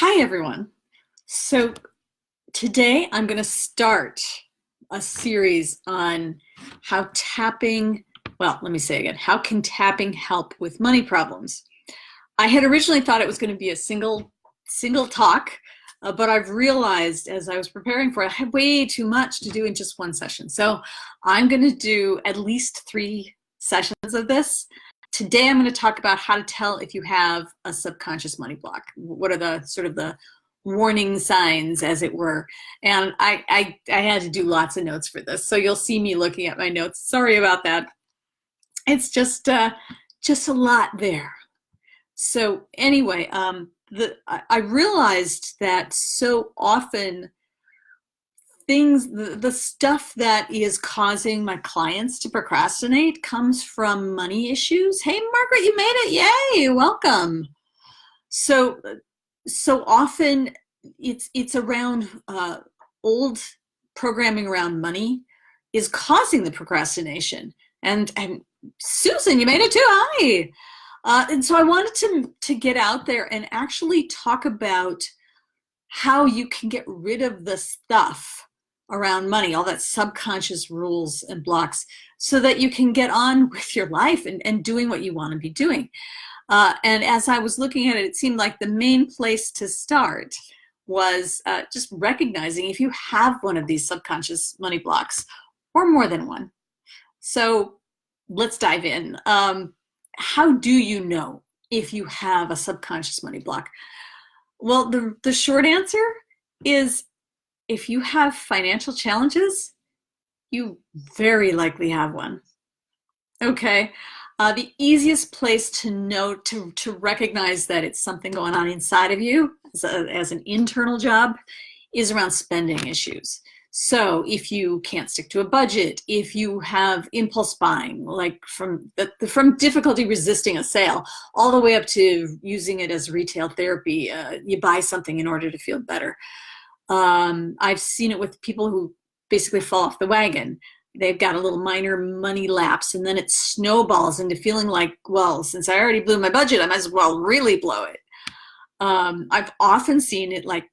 Hi, everyone. So today I'm going to start a series on how tapping, well, let me say again, how can tapping help with money problems? I had originally thought it was going to be a single talk, but I've realized as I was preparing for it, I had way too much to do in just one session. So I'm going to do at least 3 sessions of this. Today I'm going to talk about how to tell if you have a subconscious money block. What are the sort of the warning signs, as it were. And I had to do lots of notes for this, so you'll see me looking at my notes. Sorry about that. It's just a lot there. So anyway, I realized that so often the stuff that is causing my clients to procrastinate comes from money issues. Hey, Margaret, you made it. Yay, welcome. So often it's around old programming around money is causing the procrastination. And Susan, you made it too. Hi. And so I wanted to get out there and actually talk about how you can get rid of the stuff around money, all that subconscious rules and blocks, so that you can get on with your life and doing what you want to be doing. And as I was looking at it, it seemed like the main place to start was just recognizing if you have one of these subconscious money blocks or more than one. So let's dive in. How do you know if you have a subconscious money block? Well, the short answer is if you have financial challenges, you very likely have one. Okay. The easiest place to know, to recognize that it's something going on inside of you as an internal job is around spending issues. So if you can't stick to a budget, if you have impulse buying, like from difficulty resisting a sale, all the way up to using it as retail therapy, you buy something in order to feel better. I've seen it with people who basically fall off the wagon. They've got a little minor money lapse, and then it snowballs into feeling like, well, since I already blew my budget, I might as well really blow it. I've often seen it, like,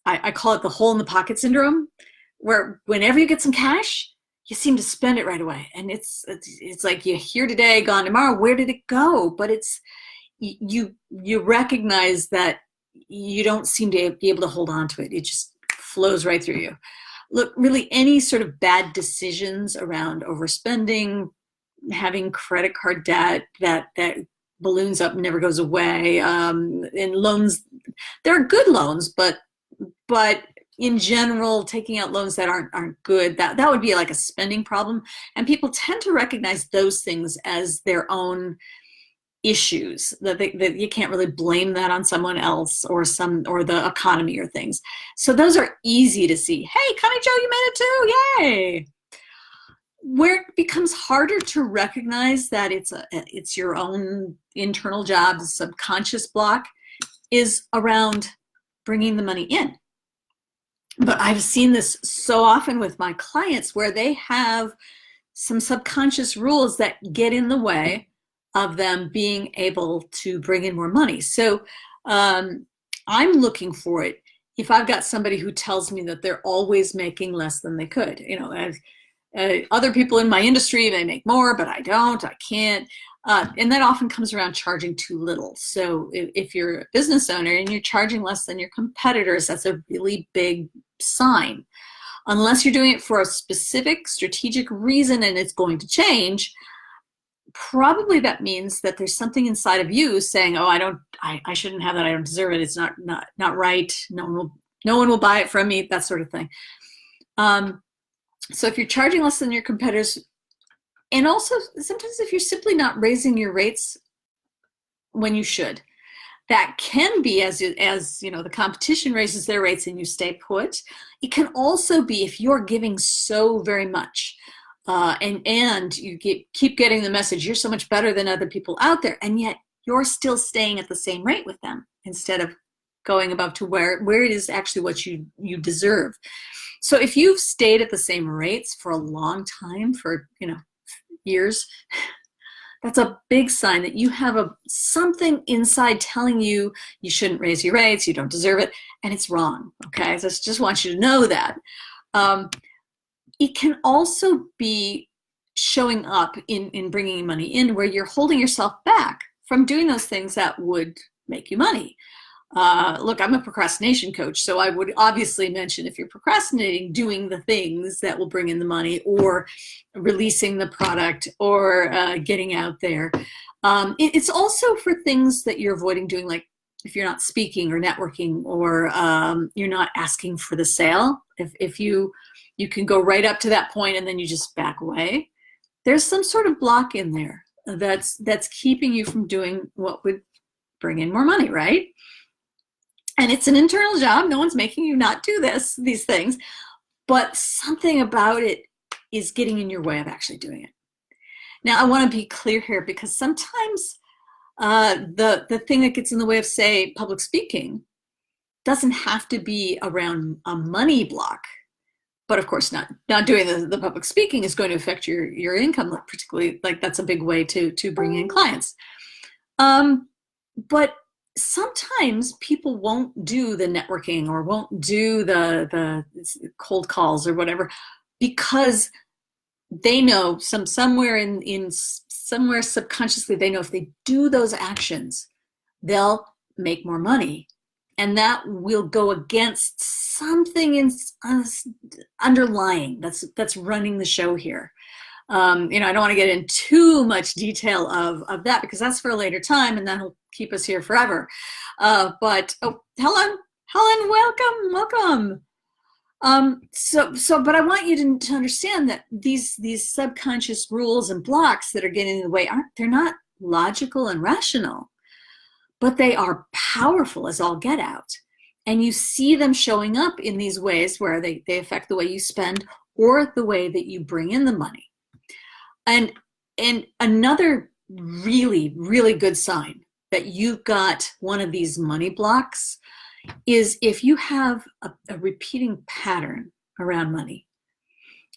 I call it the hole in the pocket syndrome, where whenever you get some cash, you seem to spend it right away. And it's like you're here today, gone tomorrow. Where did it go? But it's, you recognize that you don't seem to be able to hold on to it. It just flows right through you. Look, really any sort of bad decisions around overspending, having credit card debt that balloons up and never goes away, and loans, there are good loans, but in general, taking out loans that aren't good, that would be like a spending problem. And people tend to recognize those things as their own issues, that you can't really blame that on someone else or the economy or things. So those are easy to see. Hey, Connie Joe, you made it too. Yay. Where it becomes harder to recognize that it's your own internal job, the subconscious block, is around bringing the money in. But I've seen this so often with my clients where they have some subconscious rules that get in the way of them being able to bring in more money. So I'm looking for it if I've got somebody who tells me that they're always making less than they could. You know, other people in my industry, they make more, but I don't, I can't. And that often comes around charging too little. So if you're a business owner and you're charging less than your competitors, that's a really big sign. Unless you're doing it for a specific strategic reason and it's going to change, probably that means that there's something inside of you saying, oh, I shouldn't have that, I don't deserve it, it's not right, no one will buy it from me, that sort of thing. So if you're charging less than your competitors, and also sometimes if you're simply not raising your rates when you should, that can be as you know, the competition raises their rates and you stay put. It can also be if you're giving so very much, and you keep getting the message, you're so much better than other people out there, and yet you're still staying at the same rate with them instead of going above to where it is actually what you deserve. So if you've stayed at the same rates for a long time, for, you know, years, that's a big sign that you have something inside telling you you shouldn't raise your rates, you don't deserve it, and it's wrong. Okay, so I just want you to know that. It can also be showing up in bringing money in where you're holding yourself back from doing those things that would make you money. Look, I'm a procrastination coach, so I would obviously mention if you're procrastinating, doing the things that will bring in the money, or releasing the product, or getting out there. It's also for things that you're avoiding doing, like if you're not speaking or networking, or you're not asking for the sale. If you can go right up to that point and then you just back away, there's some sort of block in there that's keeping you from doing what would bring in more money, right? And it's an internal job. No one's making you not do these things, but something about it is getting in your way of actually doing it. Now, I want to be clear here, because sometimes the thing that gets in the way of, say, public speaking doesn't have to be around a money block. But of course, not doing the public speaking is going to affect your income, particularly, like that's a big way to bring in clients. But sometimes people won't do the networking or won't do the cold calls or whatever, because they know somewhere somewhere subconsciously, they know if they do those actions, they'll make more money. And that will go against something underlying that's running the show here. I don't want to get in too much detail of that, because that's for a later time, and that'll keep us here forever. But Helen, welcome. But I want you to understand that these subconscious rules and blocks that are getting in the way they're not logical and rational, but they are powerful as all get out. And you see them showing up in these ways where they affect the way you spend or the way that you bring in the money. And another really, really good sign that you've got one of these money blocks is if you have a repeating pattern around money.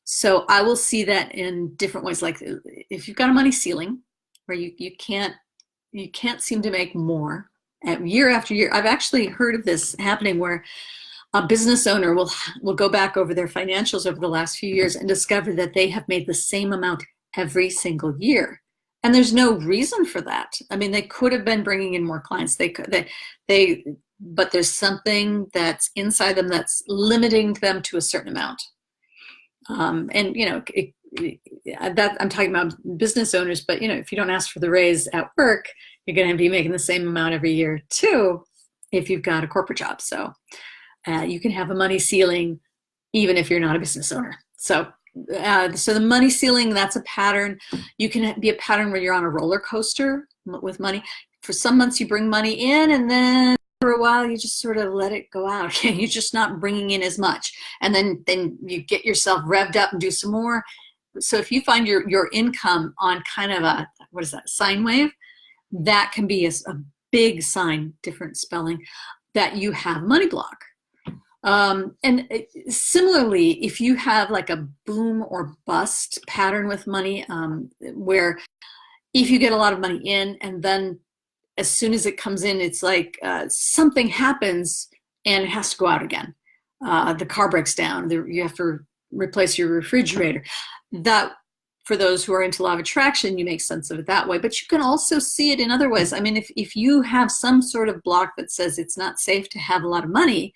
So I will see that in different ways. Like if you've got a money ceiling where you can't seem to make more year after year. I've actually heard of this happening where a business owner will go back over their financials over the last few years and discover that they have made the same amount every single year. And there's no reason for that. I mean, they could have been bringing in more clients. But there's something that's inside them that's limiting them to a certain amount. I'm talking about business owners, but if you don't ask for the raise at work, you're going to be making the same amount every year too, if you've got a corporate job. So you can have a money ceiling even if you're not a business owner. So the money ceiling, that's a pattern. You can be a pattern where you're on a roller coaster with money. For some months you bring money in, and then for a while you just sort of let it go out. You're just not bringing in as much, and then you get yourself revved up and do some more. So if you find your income on kind of a sine wave, that can be a big sign, different spelling, that you have money block. Similarly, if you have like a boom or bust pattern with money, where if you get a lot of money in and then as soon as it comes in, it's like something happens and it has to go out again. The car breaks down, you have to replace your refrigerator. That, for those who are into law of attraction, you make sense of it that way. But you can also see it in other ways. I mean, if you have some sort of block that says it's not safe to have a lot of money,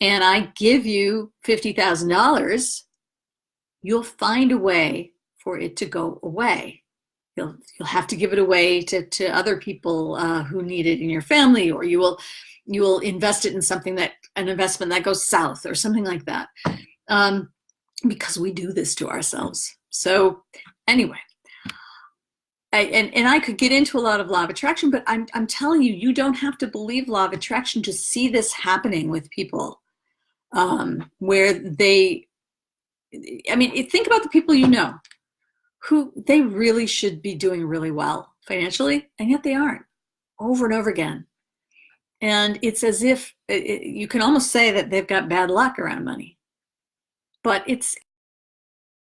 and I give you $50,000, you'll find a way for it to go away. You'll have to give it away to other people who need it in your family, or you will invest it in an investment that goes south or something like that, because we do this to ourselves. So anyway, I could get into a lot of law of attraction, but I'm telling you, you don't have to believe law of attraction to see this happening with people, where think about the people you know who they really should be doing really well financially, and yet they aren't, over and over again. And it's as if you can almost say that they've got bad luck around money, but it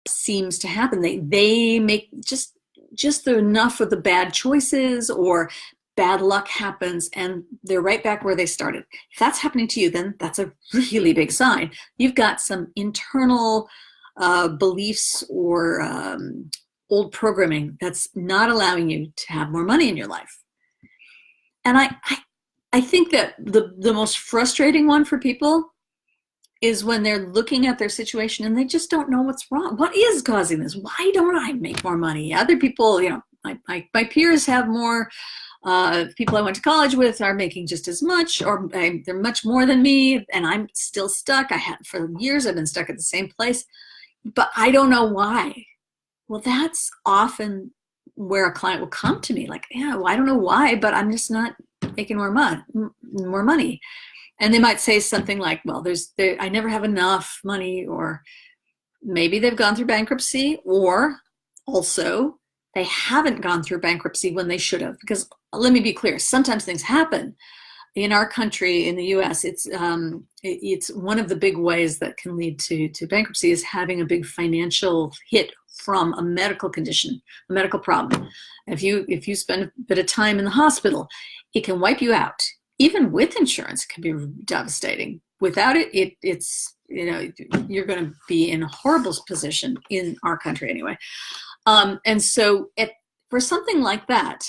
seems to happen. They make just just enough of the bad choices or bad luck happens and they're right back where they started. If that's happening to you, then that's a really big sign. You've got some internal beliefs or old programming that's not allowing you to have more money in your life. And I think that the most frustrating one for people is when they're looking at their situation and they just don't know what's wrong. What is causing this? Why don't I make more money? Other people, my peers have more. People I went to college with are making just as much, or they're much more than me, and I'm still stuck. For years I've been stuck at the same place, but I don't know why. Well, that's often where a client will come to me like, yeah, well, I don't know why, but I'm just not making more money. And they might say something like, well, I never have enough money, or maybe they've gone through bankruptcy, or also they haven't gone through bankruptcy when they should have. Because let me be clear, sometimes things happen. In our country, in the US, it's one of the big ways that can lead to bankruptcy is having a big financial hit from a medical condition, a medical problem. If you spend a bit of time in the hospital, it can wipe you out. Even with insurance, it can be devastating. Without it, it's you're going to be in a horrible position in our country anyway. And so for something like that,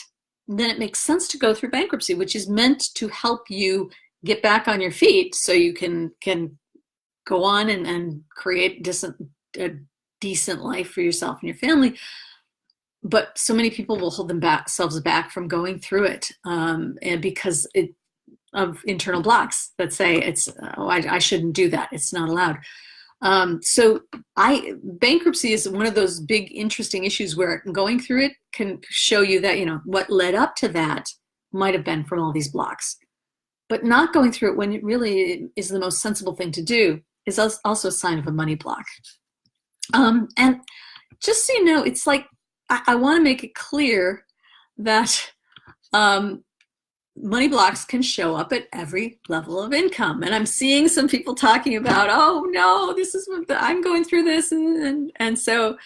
then it makes sense to go through bankruptcy, which is meant to help you get back on your feet so you can go on and create a decent life for yourself and your family. But so many people will hold themselves back from going through it, and because of internal blocks that say I shouldn't do that. It's not allowed. So bankruptcy is one of those big, interesting issues where going through it can show you that, what led up to that might have been from all these blocks. But not going through it when it really is the most sensible thing to do is also a sign of a money block. And just so you know, it's like, I want to make it clear that money blocks can show up at every level of income. And I'm seeing some people talking about, oh no, this is what I'm going through this. And so,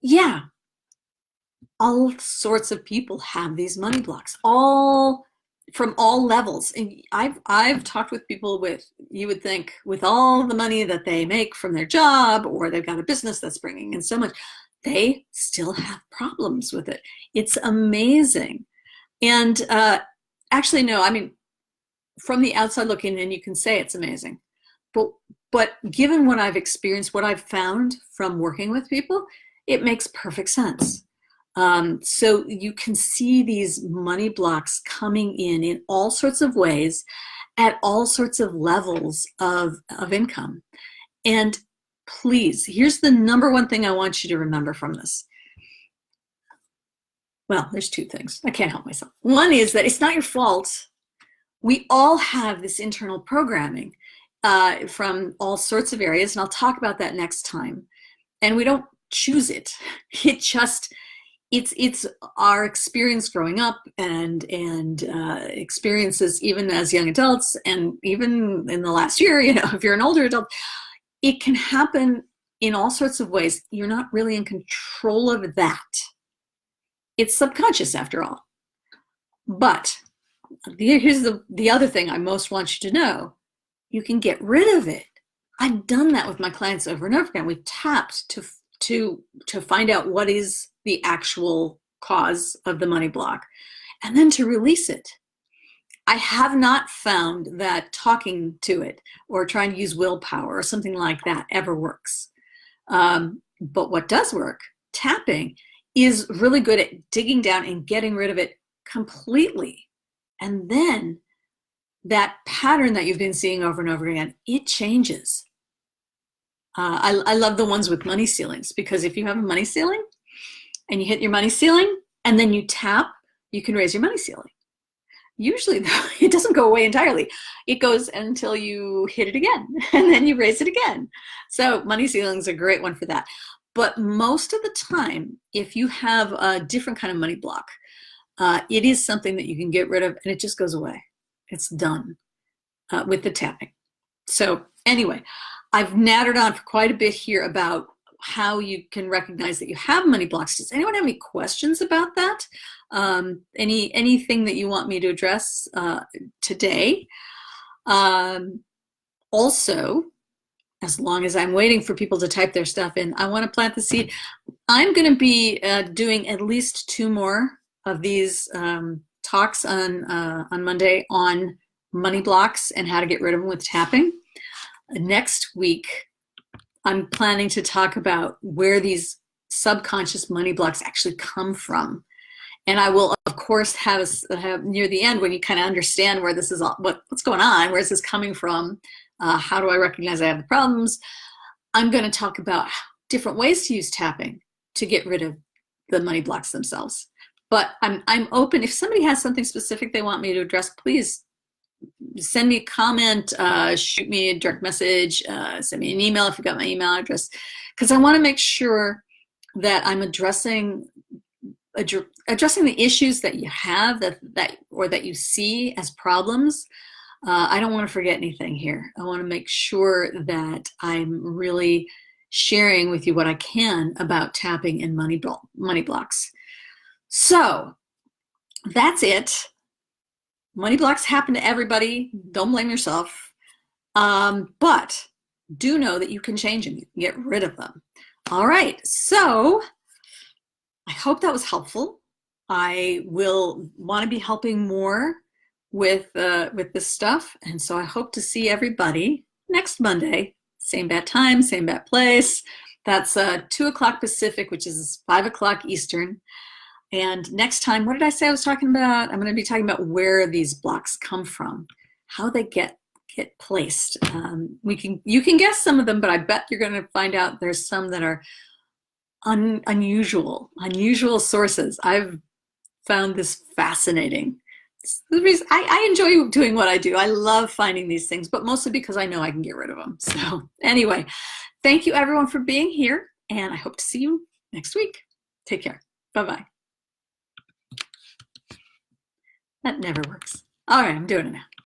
yeah, all sorts of people have these money blocks, from all levels. And I've talked with people you would think, with all the money that they make from their job, or they've got a business that's bringing in so much, they still have problems with it. It's amazing. And actually, no, I mean, from the outside looking in, you can say it's amazing. But given what I've experienced, what I've found from working with people, it makes perfect sense. So you can see these money blocks coming in all sorts of ways, at all sorts of levels of income. And please, here's the number one thing I want you to remember from this. Well, there's two things. I can't help myself. One is that it's not your fault. We all have this internal programming from all sorts of areas, and I'll talk about that next time. And we don't choose it. It's our experience growing up and experiences even as young adults, and even in the last year, if you're an older adult, it can happen in all sorts of ways. You're not really in control of that. It's subconscious after all. But here's the other thing I most want you to know. You can get rid of it. I've done that with my clients over and over again. We've tapped to find out what is the actual cause of the money block, and then to release it. I have not found that talking to it or trying to use willpower or something like that ever works. But what does work, tapping, is really good at digging down and getting rid of it completely. And then that pattern that you've been seeing over and over again, it changes. I love the ones with money ceilings, because if you have a money ceiling and you hit your money ceiling and then you tap, you can raise your money ceiling. Usually, though, it doesn't go away entirely. It goes until you hit it again, and then you raise it again. So money ceilings are a great one for that. But most of the time, if you have a different kind of money block, it is something that you can get rid of, and it just goes away. It's done with the tapping. So anyway, I've nattered on for quite a bit here about how you can recognize that you have money blocks. Does anyone have any questions about that? Anything that you want me to address today? Also, as long as I'm waiting for people to type their stuff in, I want to plant the seed. I'm going to be doing at least 2 more of these talks on Monday on money blocks and how to get rid of them with tapping. Next week, I'm planning to talk about where these subconscious money blocks actually come from. And I will, of course, have near the end, when you kind of understand where this is, what's going on, where is this coming from, how do I recognize I have the problems, I'm going to talk about different ways to use tapping to get rid of the money blocks themselves. But I'm open. If somebody has something specific they want me to address, please send me a comment, shoot me a direct message, send me an email if you got my email address, because I want to make sure that I'm addressing the issues that you have or that you see as problems. I don't want to forget anything here. I want to make sure that I'm really sharing with you what I can about tapping and money blocks. So that's it. Money blocks happen to everybody. Don't blame yourself. But do know that you can change them. You can get rid of them. All right. So I hope that was helpful. I will want to be helping more with this stuff. And so I hope to see everybody next Monday. Same bat time, same bat place. That's 2 o'clock Pacific, which is 5 o'clock Eastern. And next time, what did I say I was talking about? I'm going to be talking about where these blocks come from, how they get placed. You can guess some of them, but I bet you're going to find out there's some that are unusual sources. I've found this fascinating. The reason I enjoy doing what I do. I love finding these things, but mostly because I know I can get rid of them. So anyway, thank you everyone for being here, and I hope to see you next week. Take care. Bye-bye. That never works. All right, I'm doing it now.